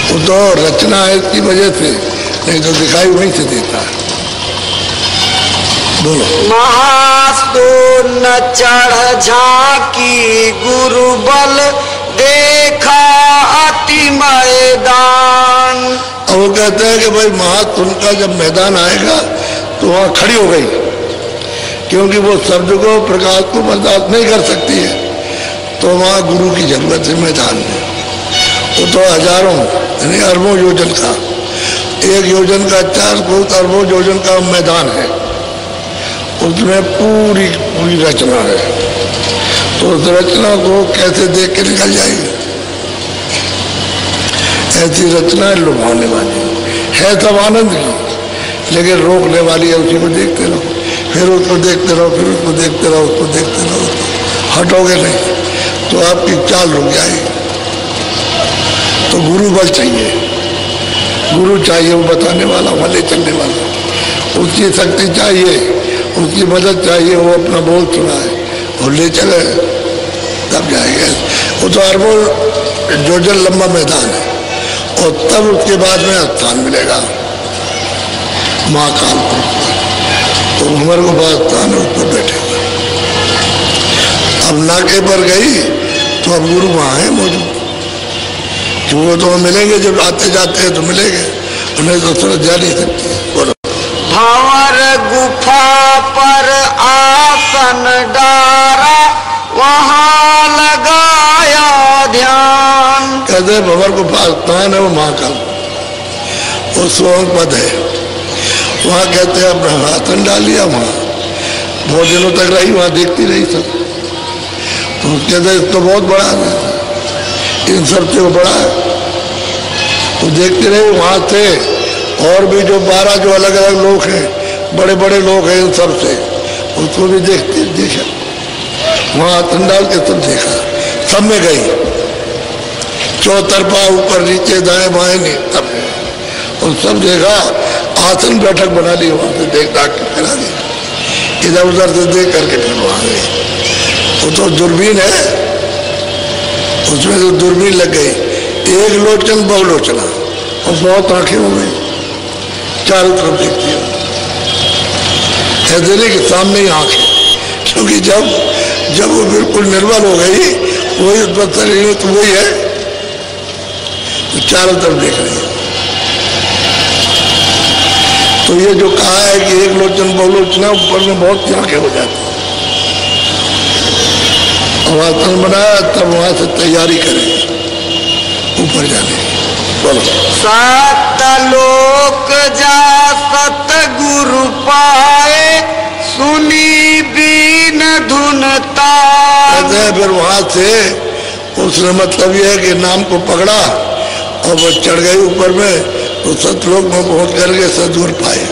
वो तो रचना है इसकी वजह से, नहीं तो दिखाई वहीं से देता है। बोलो। महास्तून चढ़ झांकी गुरु बल, देखा अति मैदान। और वो कहते हैं कि भाई महास्तून का जब मैदान आएगा तो वहाँ खड़ी हो गई, क्योंकि वो शब्द को प्रकाश को बर्दाश्त नहीं कर सकती है, तो वहाँ गुरु की जरूरत है मैदान में। वो तो हजारों यानी अरबों योजन का, एक योजन का 4 कोस अरबों योजन का मैदान है, उसमें पूरी पूरी रचना है। तो उस रचना को कैसे देख के निकल जाएगी? ऐसी रचना है लुभाने वाली है, सब आनंद की, लेकिन रोकने वाली है। उसी को देखते रहो, फिर उसको देखते रहो, फिर उसको देखते रहो, उसको देखते रहो, हटोगे नहीं तो आपकी चाल रुक जाएगी। तो गुरु बल चाहिए, गुरु चाहिए, वो बताने वाला, वहाँ ले चलने वाला, उसकी शक्ति चाहिए, उसकी मदद चाहिए, वो अपना बोल सुनाए और ले चले, तब जाएंगे। वो तो अरबों जोजन लंबा मैदान है, और तब उसके बाद में स्थान मिलेगा महाकाल पर। तो उमर को बाद स्थान है, उस पर बैठेगा। अब नाके पर गई तो अब गुरु वहाँ है मौजूद, जो वो तो मिलेंगे, जब आते जाते हैं तो मिलेंगे, उन्हें तो सूरत जा नहीं सकती। बोलो। भंवर गुफा पर आसन डारा, वहाँ लगाया ध्यान। कहते भंवर गुफा स्थान है वो महाकाल, वो स्वयं पद है, वहाँ कहते हैं अपना आसन डाल लिया, वहाँ बहुत दिनों तक रही, वहाँ देखती रही सब। तो कहते तो बहुत बड़ा है, इन सब से वो बड़ा है, तो देखते रहे वहाँ से। और भी जो 12 जो अलग अलग लोग हैं, बड़े बड़े लोग हैं, इन सब से उसको भी देखा, वहाँ आसन डाल के सब देखा, सब में गई, चौतरफा ऊपर नीचे दाएं बाएं नहीं, सब और सब देखा, आसन बैठक बना ली, वहाँ से देख दाख के करा दी, इधर उधर से देख करके फिर वहाँ गई। वो तो दूरबीन है, उसमें तो दूरबीन लग गई, एक लोचन बहुलोचना, और बहुत आंखें हो गई, चारों तरफ देखती है, ऐसे नहीं कि सामने ही आंखें, क्योंकि जब वो बिल्कुल निर्बल हो गई, वही शरीर तो वही है, तो चारों तरफ देख रही है। तो ये जो कहा है कि एक लोचन बहुलोचना, ऊपर में बहुत सी आंखें हो जाती, आसन बनाया, तब वहां से तैयारी करें ऊपर जाने। बोलो। सतलोक जा सतगुरु पाए, सुनी बीन धुनता। फिर वहां से उसने मतलब यह है कि नाम को पकड़ा और वो चढ़ गई ऊपर में, तो सतलोक में पहुंच करके सतगुरु पाए,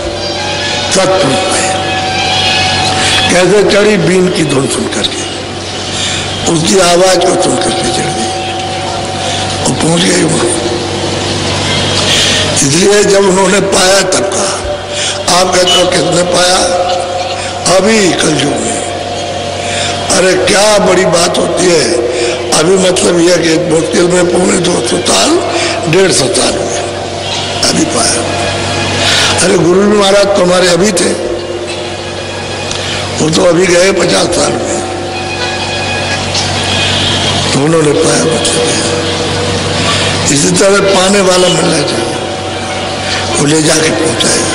सतपुरुष पाए। कैसे चढ़ी? बीन की धुन सुन करके, उसकी आवाज को सुन करके चढ़ गई और पहुंच गई वहां। इसलिए जब उन्होंने पाया तब कहा। आप कहते हो किसने पाया? अभी कलयुग में। अरे क्या बड़ी बात होती है। अभी मतलब यह कि मुश्किल में 250 साल 150 साल हुए, अभी पाया। अरे गुरु जी महाराज तुम्हारे अभी थे, वो तो अभी गए 50 साल में, तो उन्होंने पाया मतलब। इसी तरह पाने वाला मिलना चाहिए, वो ले जाके पहुंचाएगा।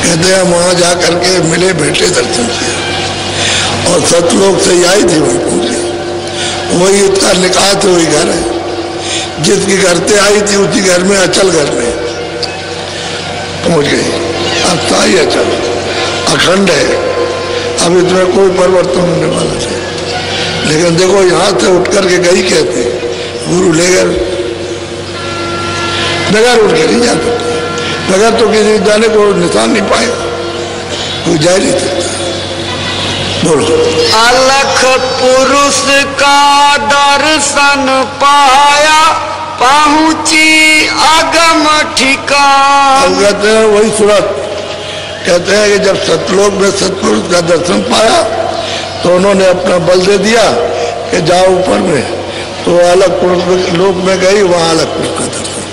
कहते हैं वहां जा करके मिले, बैठे, दर्शन किया और सतलोक से आई थी वहीं पहुंचे। वही उसका निकाह थे, वही घर है जिसकी घर से आई थी, उसी घर में, अचल घर में पहुंच गई। अब स्थायी अचल अखंड है, अब इसमें कोई परिवर्तन होने वाला नहीं। लेकिन देखो यहां से उठ करके गई, कहते गुरु ले गए, बगैर उठ के नहीं जा सकते, बगैर तो किसी जाने को निशान नहीं पाएगा, कोई जा नहीं सकता। बोलो। अलख पुरुष का दर्शन पाया, पहुंची अगम ठिकान। कहते हैं वही सूरत। कहते हैं कि जब सतलोक में सतपुरुष का दर्शन पाया तो उन्होंने अपना बल दे दिया कि जाओ ऊपर में, तो अलग पुरुष लोक में गई, वहां अलग पुरुष का दर्शन।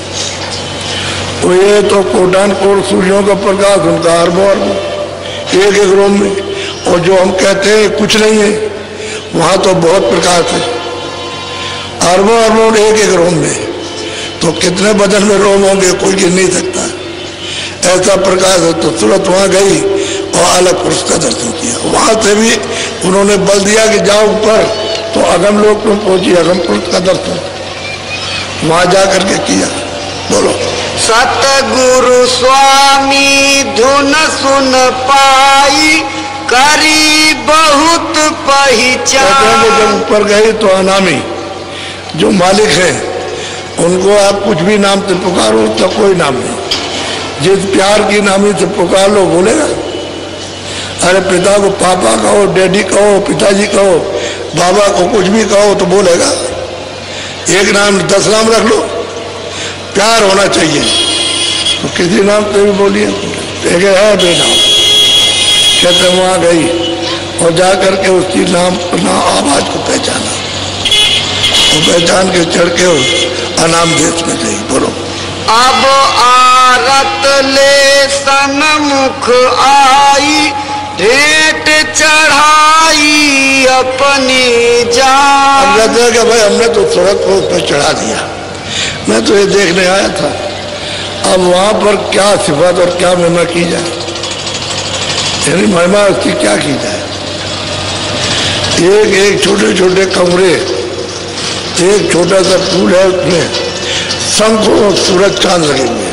तो ये तो कोटान कोट सूर्यों का प्रकाश, उनका अरबों एक एक रोम में, और जो हम कहते हैं कुछ नहीं है, वहां तो बहुत प्रकाश है, अरबों अरबों एक एक रोम में। तो कितने बदन में रोम होंगे कोई गिन नहीं सकता, ऐसा प्रकाश है। तो तुरंत वहां गई और अलग पुरुष का दर्शन किया। वहां से भी उन्होंने बल दिया कि जाओ ऊपर, तो अगम लोक में पहुंची, अगम पुरुष का दर्शन वहां जा करके किया। बोलो। सतगुरु स्वामी धुन सुन पाई, करी बहुत पहचान। जब ऊपर गई तो अनामी जो मालिक है, उनको आप कुछ भी नाम से पुकारो, उसका कोई नाम नहीं। जिस प्यार की नामी से पुकार लो बोलेगा। अरे पिता को पापा कहो, डैडी कहो, पिताजी कहो, बाबा को कुछ भी कहो तो बोलेगा। एक नाम 10 नाम रख लो, प्यार होना चाहिए तो किसी नाम से भी बोलिए। एक है बेनाम। कहते वहां गई और जा करके उसकी नाम आवाज को पहचाना, और पहचान के चढ़ के अनाम देश में गई। बोलो। अब आरत ले सन्मुख आई, भेंट चढ़ाई अपनी जान। अब कहते हैं कि भाई हमने तो तुरंत को उस पर चढ़ा दिया, मैं तो ये देखने आया था। अब वहां पर क्या सिफत और क्या महिमा की जाए, यानी महिमा उसकी क्या की जाए। एक एक छोटे छोटे कमरे, एक छोटा सा फूल है, उसमें शंख और सूरज चांद लगे हुए।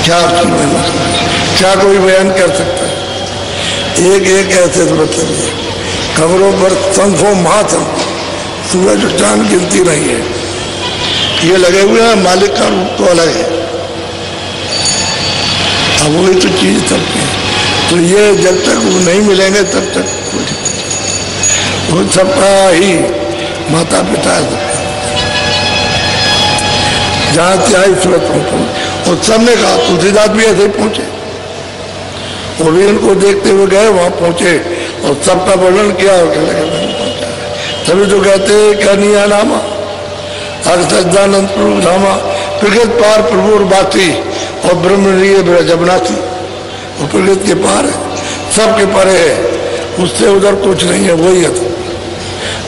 क्या उसकी महिमा, क्या कोई बयान कर सकता है। एक एक ऐसे मतलब है, कमरों पर शंखों महाशंख, सूरज और चांद गिनती नहीं है, ये लगे हुए हैं। मालिक का रूप तो अलग है, अब वही तो चीज सबकी है। तो ये जब तक वो नहीं मिलेंगे तब तक वो सबका ही माता पिता है। जहां से आई सूरत पहुंचे, और सबने कहा तुलसीदास भी ऐसे ही पहुंचे, वो भी उनको देखते हुए गए, वहां पहुंचे और सबका वर्णन किया और कहने लगे पहुंचा। तभी तो कहते हैं कनिया नामा हर सज्जानंद प्रभु धामा, प्रकृत पार प्रभु और बाती और ब्रह्मणीय ब्रजबनाथी। वो प्रकृत के पार है, सबके परे है, उससे उधर कुछ नहीं है, वही है।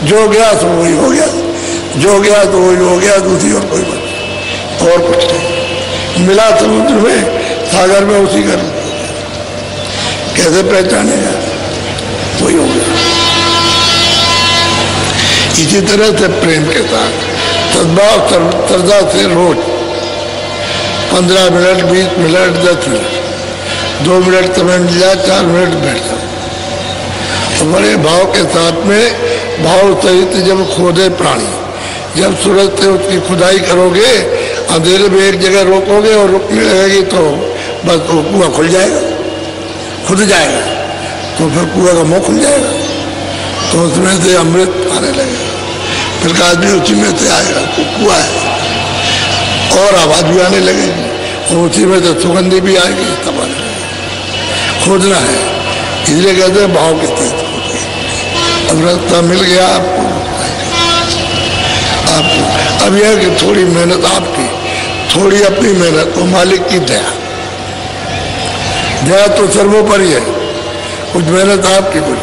जो गया तो वही हो गया, जो गया तो वही हो गया, दूसरी और कोई बात और कुछ नहीं। मिला समुद्र में, सागर में, उसी का रूप हो गया। कैसे पहचानेगा, वही हो गया। इसी तरह से प्रेम के साथ सद्भाव श्रद्धा से रोज 15 मिनट, 20 मिनट, 10 मिनट, 2 मिनट समय मिल जाए, 4 मिनट बैठ जाओ। बड़े भाव के साथ में, भाव सहित जब खोदे प्राणी, जब सूरज से उसकी खुदाई करोगे, अंधेरे में एक जगह रोकोगे और रुकने लगेगी तो बस वो कुआं खुल जाएगा, खुद जाएगा, तो फिर कुआं का मुंह खुल जाएगा, तो उसमें से अमृत आने लगेगा। फिर का आदमी उसी में से आएगा, कुआं है, और आवाज भी आने लगेगी, और उसी में से सुगंधी भी आएगी, तब आने लगेगी। खोजना है, इसलिए कहते हैं भाव के तहत खोजिए। अब रास्ता मिल गया आपको, अब यह कि थोड़ी मेहनत आपकी, थोड़ी अपनी मेहनत और मालिक की दया। दया तो सर्वोपरि है, कुछ मेहनत आपकी, कुछ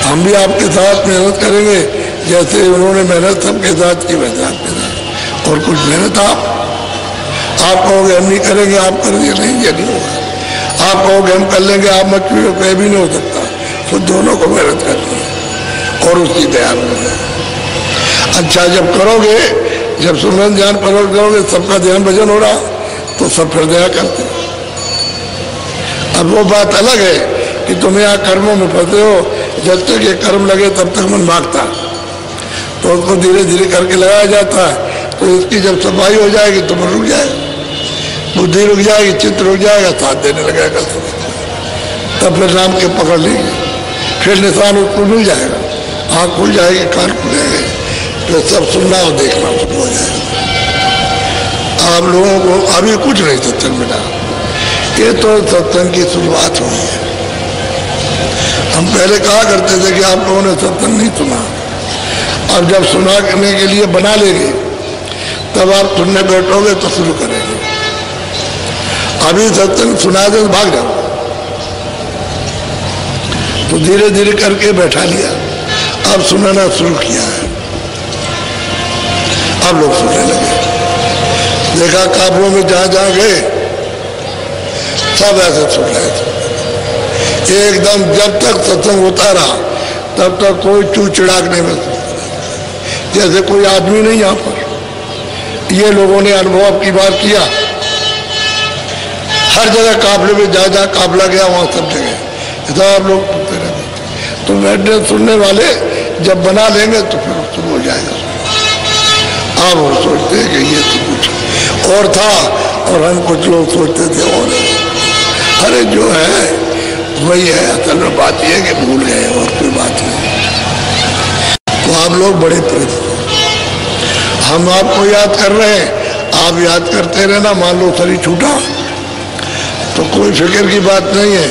हम भी आपके साथ मेहनत करेंगे, जैसे उन्होंने मेहनत सबके साथ की वैसे आपके साथ, और कुछ मेहनत आप कहोगे हम नहीं करेंगे, आप कर दिए, नहीं, ये नहीं होगा। आप कहोगे हम कर लेंगे, आप मत भी कहीं भी नहीं हो सकता। तो दोनों को मेहनत करनी है और उसकी दया में। अच्छा जब करोगे, जब सुमरन ध्यान परवट करोगे, सबका ध्यान भजन हो रहा, तो सब फिर दया करते। अब वो बात अलग है कि तुम यहाँ कर्मों में फंसे हो, जब तक ये कर्म लगे तब तक मन भागता, तो उसको धीरे धीरे करके लगाया जाता है। तो इसकी जब सफाई हो जाएगी तो मन रुक जाएगा, बुद्धि रुक जाएगी, चित्त रुक जाएगा, साथ देने लगेगा, तब फिर राम के पकड़ लेंगे, फिर निशान उसको मिल जाएगा, आँख खुल जाएगी, कान खुलेंगे, तो सब सुनना और देखना शुरू हो जाएगा। आप लोगों को अभी कुछ नहीं सत्संग मिला, ये तो सत्संग की शुरुआत हुई है। हम पहले कहा करते थे कि आप लोगों ने सत्संग नहीं सुना, अब जब सुना करने के लिए बना लेंगे तब आप सुनने बैठोगे तो शुरू करेंगे। अभी सत्संग सुना दे तो भाग जाओ, तो धीरे धीरे करके बैठा लिया, अब सुनाना शुरू किया है, अब लोग सुनने लगे। देखा काबलों में जहां जहां गए सब ऐसे सुन रहे थे एकदम। जब तक सत्संग होता रहा तब तक कोई चू चिड़ाकने में, जैसे कोई आदमी नहीं यहाँ पर। ये लोगों ने अनुभव की बार किया, हर जगह काफले में जहाँ जहाँ काफला गया वहाँ सब जगह सब लोग सुनते रहते। तो बैठने सुनने वाले जब बना लेंगे तो फिर शुरू हो जाएगा। आप वो सोचते हैं कि ये तो कुछ और था, और हम कुछ लोग सोचते थे और, अरे जो है वही है। असल में बात यह है कि भूल गए और कोई बात नहीं। तो आप लोग बड़े प्रेम, हम आपको याद कर रहे हैं, आप याद करते रहना। मान लो शरीर छूटा तो कोई फिक्र की बात नहीं है,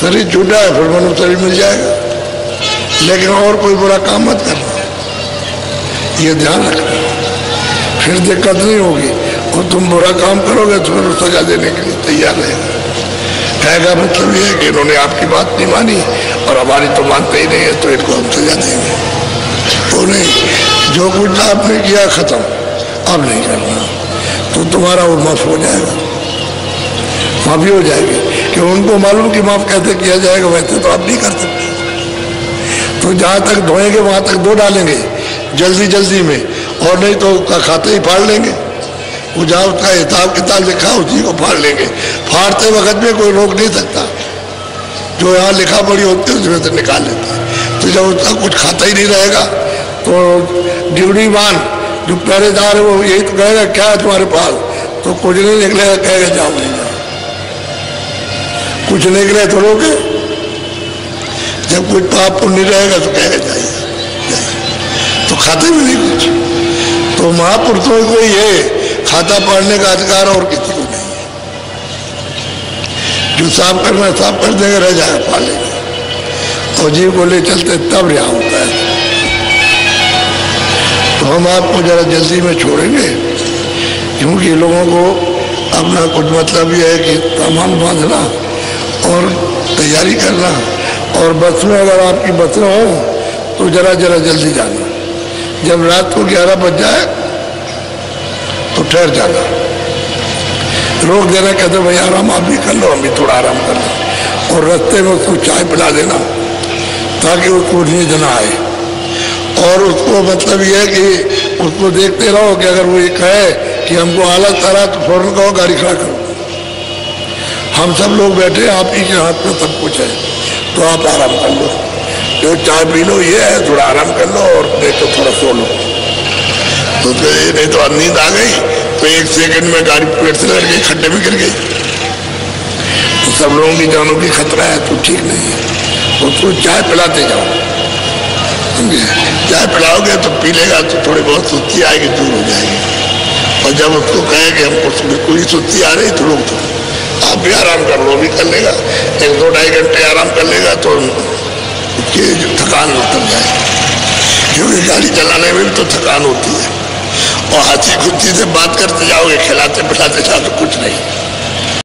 शरीर छूटा है फिर मनु शरीर मिल जाएगा, लेकिन और कोई बुरा काम मत करना, ये ध्यान रखना, फिर दिक्कत नहीं होगी। और तुम बुरा काम करोगे तो फिर सजा देने के लिए तैयार रहेगा। कहेगा मतलब ये है कि इन्होंने आपकी बात नहीं मानी और हमारी तो मानते ही नहीं है, तो इनको हम सजा देंगे। तो नहीं, जो कुछ आपने किया खत्म, अब नहीं करना, तो तुम्हारा वो माफ हो जाएगा, माफी हो जाएगी। कि उनको मालूम कि माफ कैसे किया जाएगा, वैसे तो आप नहीं कर सकते। तो जहाँ तक धोएंगे वहाँ तक धो डालेंगे जल्दी जल्दी में, और नहीं तो उसका खाते ही फाड़ लेंगे। वो जहाँ उसका हिसाब किताब लिखा उसी को फाड़ लेंगे। फाड़ते वक्त में कोई रोक नहीं सकता, जो यहाँ लिखा पड़ी होती है उसमें से निकाल लेता है। तो जब उसका कुछ खाता ही नहीं रहेगा तो ड्यूटी मान जो पहरेदार है वो यही तो कहेगा क्या है तुम्हारे पास, तो कुछ नहीं निकलेगा, कहेगा जाओ नहीं जाओ। कुछ निकले तो रोके, जब कुछ पाप पुण्य रहेगा तो कहेगा जाइए, तो खाते भी नहीं कुछ। तो महापुरुषों को ये खाता पाड़ने का अधिकार और किसी को नहीं है। जो साफ करना साफ कर देंगे, रह जाएगा पाल लेंगे, और जीव को ले चलते तब यहाँ होता है। तो हम आपको जरा जल्दी में छोड़ेंगे, क्योंकि लोगों को अपना कुछ मतलब ये है कि सामान बांधना और तैयारी करना, और बस में अगर आपकी बसें हो तो जरा जरा जल्दी जाना। जब रात को 11 बज जाए तो ठहर जाना, रोक देना, कहते भाई आराम आप भी कर लो, हम भी थोड़ा आराम कर लो, और रास्ते में उसको चाय पिला देना ताकि उसको नींद ना आए। और उसको मतलब ये है कि उसको देखते रहो कि अगर वो ये कहे कि हमको आलस आ रहा तो फौरन कहो गाड़ी खड़ा करो, हम सब लोग बैठे, आप ही के हाथ में सब कुछ है, तो आप आराम कर लो, जो चाय पी लो ये है, थोड़ा आराम कर लो, और नहीं तो थोड़ा सो लो। तो नहीं तो नींद आ गई तो 1 सेकंड में गाड़ी पेड़ से लड़ गई, खड्डे में गिर गई, तो सब लोगों की जानों की खतरा है, तो ठीक नहीं है। उसको चाय पिलाते जाओ, समझे? चाय पिलाओगे तो पी लेगा तो थोड़ी बहुत सुस्ती आएगी, दूर हो जाएगी। और जब उसको कहे कि हमको बिल्कुल ही सुस्ती आ रही तो लोग तो आप भी आराम कर लो, भी कर लेगा, 1-2-2.5 घंटे आराम कर लेगा तो उसकी जो थकान उतर जाएगी, क्योंकि गाड़ी चलाने में भी तो थकान होती है। और हंसी खुशी से बात करते जाओगे, खिलाते पिलाते जाओ तो कुछ नहीं।